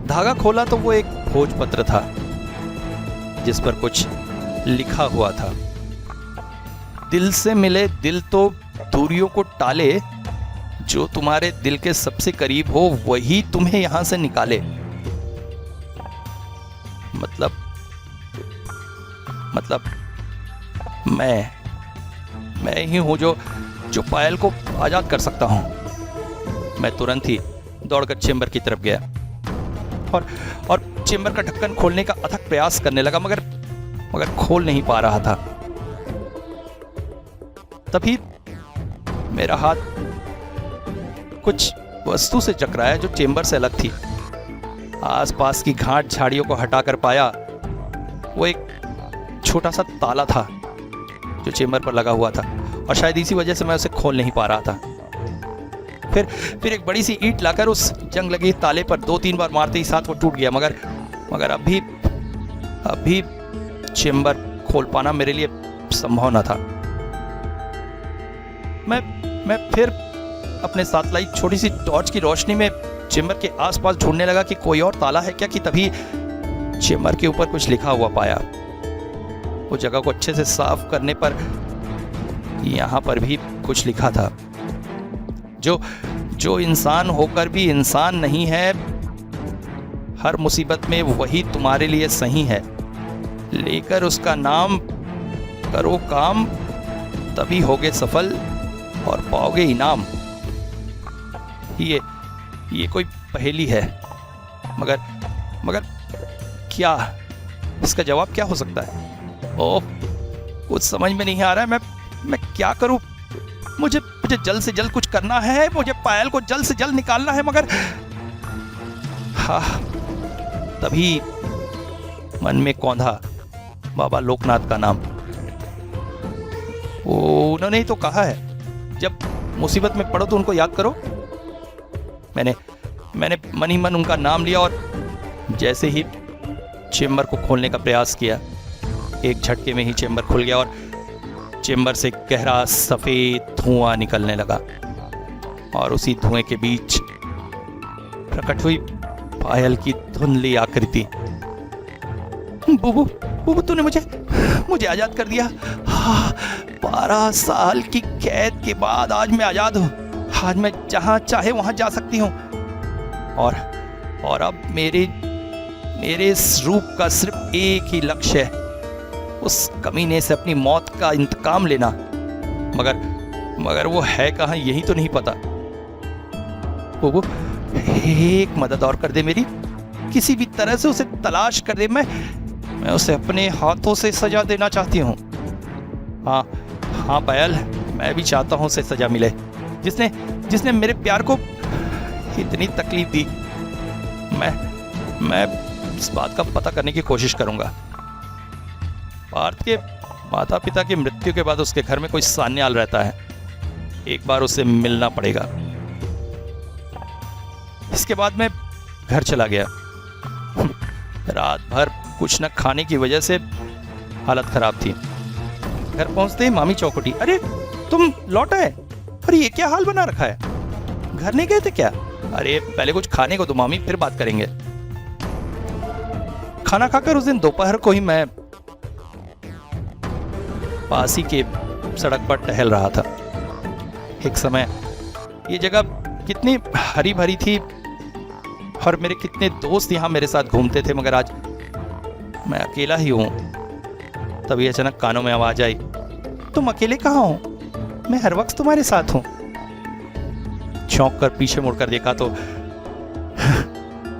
धागा खोला तो वो एक भोजपत्र था जिस पर कुछ लिखा हुआ था। दिल से मिले दिल तो दूरियों को टाले, जो तुम्हारे दिल के सबसे करीब हो वही तुम्हें यहां से निकाले। मतलब मैं ही हूं जो पायल को आजाद कर सकता हूं। मैं तुरंत ही दौड़कर चेंबर की तरफ गया और चेंबर का ढक्कन खोलने का अथक प्रयास करने लगा, मगर खोल नहीं पा रहा था। तभी मेरा हाथ कुछ वस्तु से टकराया जो चेंबर से अलग थी। आसपास की घाट झाड़ियों को हटाकर पाया वो एक छोटा सा ताला था जो चेंबर पर लगा हुआ था, और शायद इसी वजह से मैं उसे खोल नहीं पा रहा था। फिर एक बड़ी सी ईंट लाकर उस जंग लगे ताले पर 2-3 बार मारते ही साथ वो टूट गया, मगर अभी चेंबर खोल पाना मेरे लिए संभव न था। मैं फिर अपने साथ लाई छोटी सी टॉर्च की रोशनी में चेंबर के आसपास ढूंढने लगा कि कोई और ताला है क्या, कि तभी चेंबर के ऊपर कुछ लिखा हुआ पाया। वो जगह को अच्छे से साफ करने पर यहाँ पर भी कुछ लिखा था, जो इंसान होकर भी इंसान नहीं है, हर मुसीबत में वही तुम्हारे लिए सही है। लेकर उसका नाम करो काम, तभी होगे सफल और पाओगे इनाम। ये कोई पहेली है, मगर क्या इसका जवाब क्या हो सकता है? ओह, कुछ समझ में नहीं आ रहा है। मैं क्या करूं? मुझे जल्द से जल्द कुछ करना है। मुझे पायल को जल्द से जल्द निकालना है, मगर तभी मन में कौंधा बाबा लोकनाथ का नाम। उन्होंने ही तो कहा है, जब मुसीबत में पड़ो तो उनको याद करो। मैंने मन ही मन उनका नाम लिया और जैसे ही चेंबर को खोलने का प्रयास किया, एक झटके में ही चेंबर खुल गया और चेंबर से गहरा सफेद धुआं निकलने लगा, और उसी धुएं के बीच प्रकट हुई पायल की धुंधली आकृति। बुबू तूने मुझे आजाद कर दिया। 12 साल की कैद के बाद आज मैं आजाद हूँ। आज मैं जहाँ चाहे वहाँ जा सकती हूँ, और अब मेरे इस रूप का सिर्फ एक ही लक्ष्य है, उस कमीने से अपनी मौत का इंतकाम लेना। मगर वो है कहाँ, यही तो नहीं पता। बुबू, एक मदद और कर दे मेरी, किसी भी तरह से उसे तलाश कर दे। मैं उसे अपने हाथों से सजा देना चाहती हूँ। हाँ पायल, मैं भी चाहता हूँ उसे सजा मिले, जिसने मेरे प्यार को इतनी तकलीफ दी। मैं इस बात का पता करने की कोशिश करूंगा। पार्थ के माता पिता की मृत्यु के बाद उसके घर में कोई सान्याल रहता है। एक बार उससे मिलना पड़ेगा। इसके बाद मैं घर चला गया। रात भर कुछ न खाने की वजह से हालत खराब थी। घर पहुंचते ही मामी चौकटी, अरे तुम लौट आए? अरे ये क्या हाल बना रखा है, घर नहीं गए थे क्या? अरे पहले कुछ खाने को तो मामी, फिर बात करेंगे। खाना खाकर उस दिन दोपहर को ही मैं पास ही के सड़क पर टहल रहा था। एक समय ये जगह कितनी हरी भरी थी और मेरे कितने दोस्त यहाँ मेरे साथ घूमते थे, मगर आज मैं अकेला ही हूँ। तभी अचानक कानों में आवाज आई, तुम अकेले कहाँ हो? मैं हर वक्त तुम्हारे साथ हूँ। चौंक कर पीछे मुड़कर देखा तो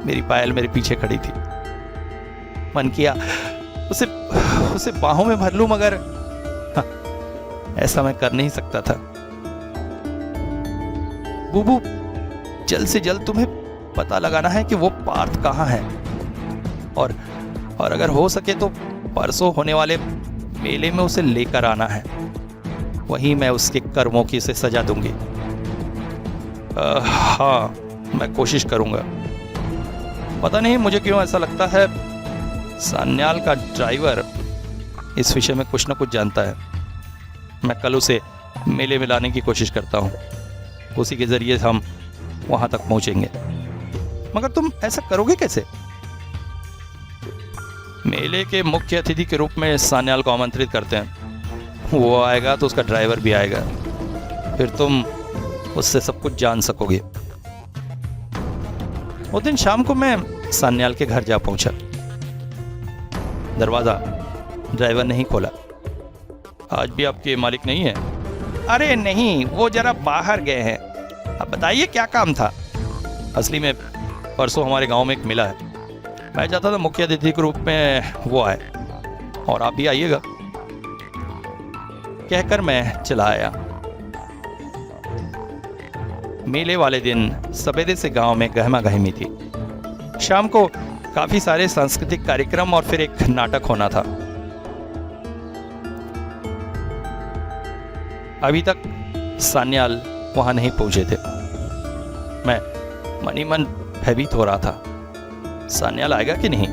मेरी पायल मेरे पीछे खड़ी थी। मन किया उसे बाहों में भर लूं, मगर ऐसा मैं कर नहीं सकता था। बूबू, जल्द से जल्द तुम्हें पता लगाना है कि वो पार्थ कहाँ है, और अगर हो सके तो परसों होने वाले मेले में उसे लेकर आना है। वहीं मैं उसके कर्मों की उसे सजा दूंगी। हाँ, मैं कोशिश करूंगा। पता नहीं मुझे क्यों ऐसा लगता है सान्याल का ड्राइवर इस विषय में कुछ न कुछ जानता है। मैं कल उसे मेले में लाने की कोशिश करता हूँ, उसी के जरिए हम वहां तक पहुंचेंगे। मगर तुम ऐसा करोगे कैसे? मेले के मुख्य अतिथि के रूप में सान्याल को आमंत्रित करते हैं। वो आएगा तो उसका ड्राइवर भी आएगा, फिर तुम उससे सब कुछ जान सकोगे। उस दिन शाम को मैं सान्याल के घर जा पहुंचा। दरवाजा ड्राइवर नहीं खोला। आज भी आपके मालिक नहीं है? अरे नहीं, वो जरा बाहर गए हैं। अब बताइए क्या काम था? असली में परसों हमारे गांव में एक मेला है। मैं चाहता था मुख्य अतिथि के रूप में वो आए, और आप भी आइएगा। कहकर मैं चला आया। मेले वाले दिन सवेरे से गांव में गहमा गहमी थी। शाम को काफी सारे सांस्कृतिक कार्यक्रम और फिर एक नाटक होना था। अभी तक सान्याल वहां नहीं पहुंचे थे। मैं मनी मन भयभीत हो रहा था, सान्याल आएगा कि नहीं।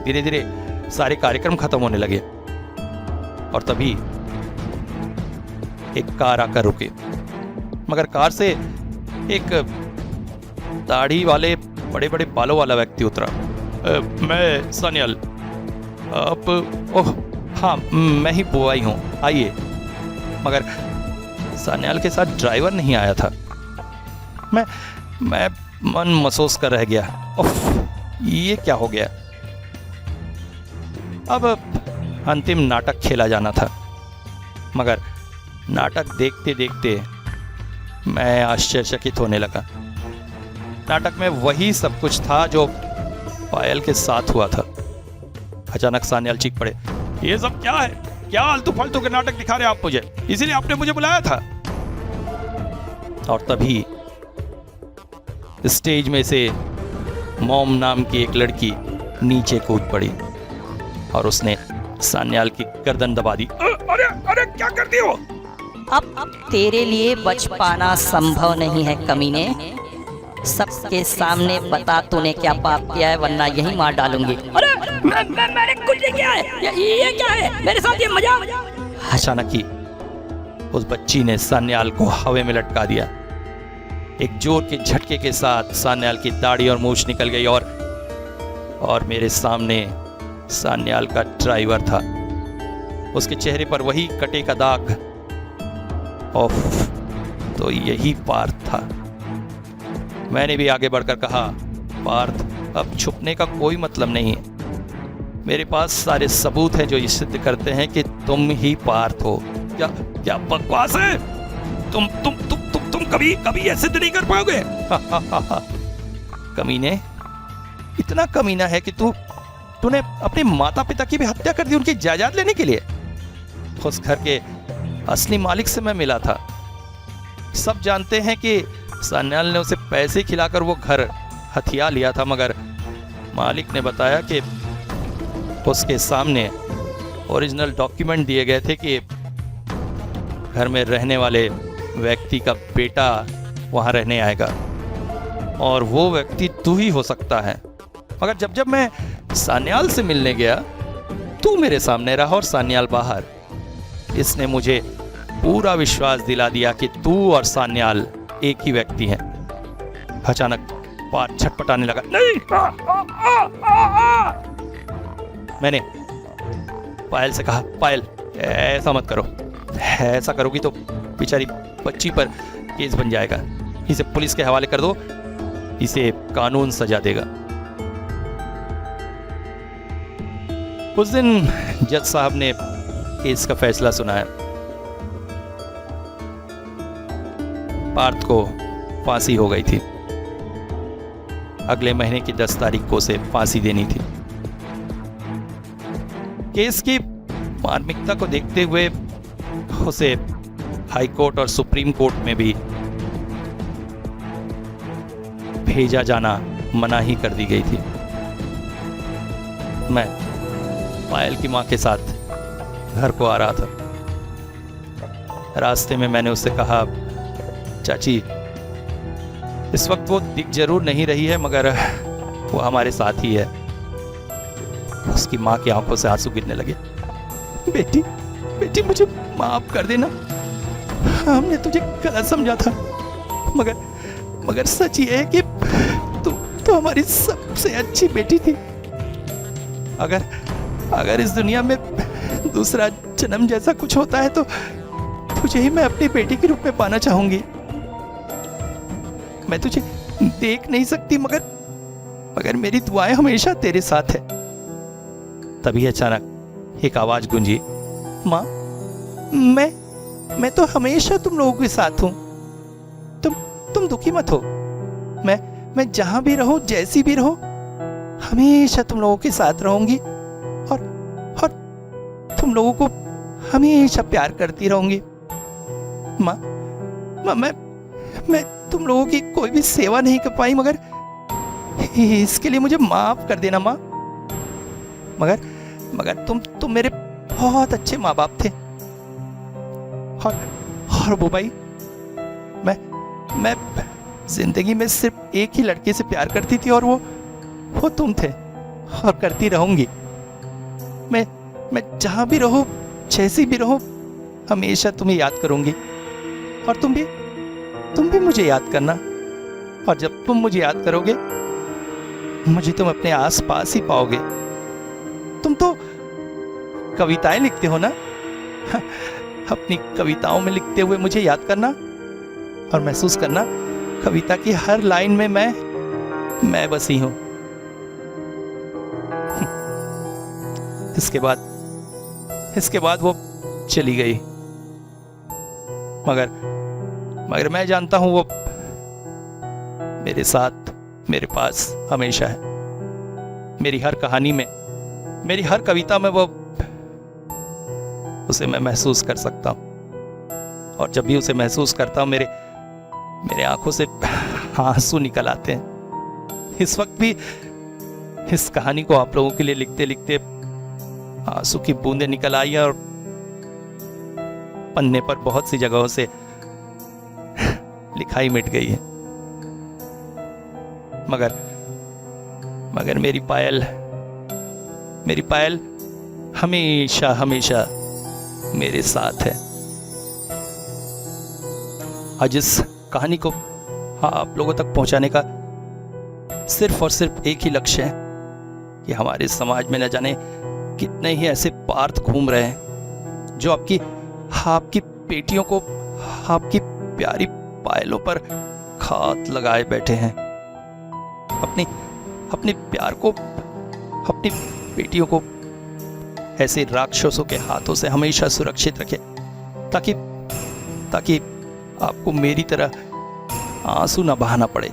धीरे धीरे सारे कार्यक्रम खत्म होने लगे और तभी एक कार आकर रुकी। मगर कार से एक दाढ़ी वाले बड़े बड़े बालों वाला व्यक्ति उतरा। मैं सान्याल, आप? ओह हाँ, मैं ही बुआई हूँ, आइए। मगर सान्याल के साथ ड्राइवर नहीं आया था। मैं मन महसूस कर रह गया। उफ, ये क्या हो गया? अब अंतिम नाटक खेला जाना था, मगर नाटक देखते देखते मैं आश्चर्यचकित होने लगा। नाटक में वही सब कुछ था जो पायल के साथ हुआ था। अचानक सान्याल चीख पड़े, ये सब क्या है? क्या आलतू फालतू के नाटक दिखा रहे आप मुझे? इसीलिए आपने मुझे बुलाया था। और तभी स्टेज में से मॉम नाम की एक लड़की नीचे कूद पड़ी और उसने सान्याल की गर्दन दबा दी। अरे अरे क्या करती हो? अब तेरे लिए बच पाना संभव नहीं है कमीने। सबके सामने बता तूने क्या पाप किया है, वरना यही मार डालूंगी। अरे मैंने कुछ नहीं किया है। ये क्या है मेरे साथ, ये मजा? अचानक ही उस बच्ची ने सान्याल को हवा में लटका दिया। एक जोर के झटके के साथ सान्याल की दाढ़ी और मूंछ निकल गई और मेरे सामने सान्याल का ड्राइवर था। उसके चेहरे पर वही कटे का दाग। ओफ, तो यही पार्थ था। मैंने भी आगे बढ़कर कहा, पार्थ, अब छुपने का कोई मतलब नहीं है। मेरे पास सारे सबूत हैं जो ये सिद्ध करते हैं कि तुम ही पार्थ हो। क्या बकवास है? तुम कभी ये सिद्ध नहीं कर पाओगे। कमीने, इतना कमीना है कि तूने अपने माता पिता की भी हत्या कर दी उनकी जायदाद लेने के लिए। उस घर के असली मालिक से मैं मिला था। सब जानते हैं कि सान्याल ने उसे पैसे खिलाकर वो घर हथिया लिया था, मगर मालिक ने बताया कि उसके सामने ओरिजिनल डॉक्यूमेंट दिए गए थे कि घर में रहने वाले व्यक्ति का बेटा वहाँ रहने आएगा और वो व्यक्ति तू ही हो सकता है। मगर जब जब मैं सान्याल से मिलने गया, तू मेरे सामने रहा और सान्याल बाहर। इसने मुझे पूरा विश्वास दिला दिया कि तू और सान्याल एक ही व्यक्ति हैं। अचानक पार छटपटाने लगा। नहीं! मैंने पायल से कहा, पायल ऐसा मत करो, ऐसा करोगी तो बेचारी बच्ची पर केस बन जाएगा। इसे पुलिस के हवाले कर दो, इसे कानून सजा देगा। उस दिन जज साहब ने केस का फैसला सुनाया। पार्थ को फांसी हो गई थी। अगले महीने की 10 तारीख को उसे फांसी देनी थी। केस की मार्मिकता को देखते हुए उसे हाई कोर्ट और सुप्रीम कोर्ट में भी भेजा जाना मना ही कर दी गई थी। मैं पायल की मां के साथ घर को आ रहा था। रास्ते में मैंने उससे कहा, चाची, इस वक्त वो दिख जरूर नहीं रही है मगर वो हमारे साथ ही है। उसकी मां की आंखों से आंसू गिरने लगे। बेटी, बेटी मुझे माफ कर देना, हमने तुझे गलत समझा था। मगर सच ये है कि तू हमारी सबसे अच्छी बेटी थी। अगर इस दुनिया में दूसरा जन्म जैसा कुछ होता है तो तुझे ही मैं अपनी बेटी के रूप में पाना चाहूंगी। मैं तुझे देख नहीं सकती मगर मेरी दुआएं हमेशा तेरे साथ है। तभी अचानक एक आवाज गूंजी, माँ, मैं तो हमेशा तुम लोगों के साथ हूं। तुम दुखी मत हो। मैं जहां भी रहूं, जैसी भी रहूं, हमेशा तुम लोगों के साथ रहूंगी और तुम लोगों को हमेशा प्यार करती रहूंगी। माँ, मैं तुम लोगों की कोई भी सेवा नहीं कर पाई मगर इसके लिए मुझे माफ कर देना माँ। मगर तुम मेरे बहुत अच्छे माँ बाप थे। और वो भाई, मैं जिंदगी में सिर्फ एक ही लड़के से प्यार करती थी और वो तुम थे और करती रहूंगी। मैं जहां भी रहूं, जैसी भी रहूं, हमेशा तुम्हें याद करूंगी और तुम भी मुझे याद करना। और जब तुम मुझे याद करोगे, मुझे तुम अपने आस पास ही पाओगे। तुम तो कविताएं लिखते हो ना, अपनी कविताओं में लिखते हुए मुझे याद करना और महसूस करना कविता की हर लाइन में मैं बसी हूं। इसके बाद वो चली गई, मगर मैं जानता हूं वो मेरे साथ, मेरे पास हमेशा है। मेरी हर कहानी में, मेरी हर कविता में उसे मैं महसूस कर सकता हूं। और जब भी उसे महसूस करता हूं, मेरे आंखों से आंसू निकल आते हैं। इस वक्त भी इस कहानी को आप लोगों के लिए लिखते लिखते आंसू की बूंदें निकल आई और पन्ने पर बहुत सी जगहों से लिखाई मिट गई है। मगर मेरी पायल हमेशा हमेशा मेरे साथ है। आज इस कहानी को आप लोगों तक पहुंचाने का सिर्फ और सिर्फ एक ही लक्ष्य है कि हमारे समाज में न जाने कितने ही ऐसे पार्थ घूम रहे हैं जो आपकी बेटियों को, आपकी प्यारी पायलों पर घात लगाए बैठे हैं। अपने प्यार को, अपनी बेटियों को ऐसे राक्षसों के हाथों से हमेशा सुरक्षित रखे ताकि आपको मेरी तरह आंसू न बहाना पड़े।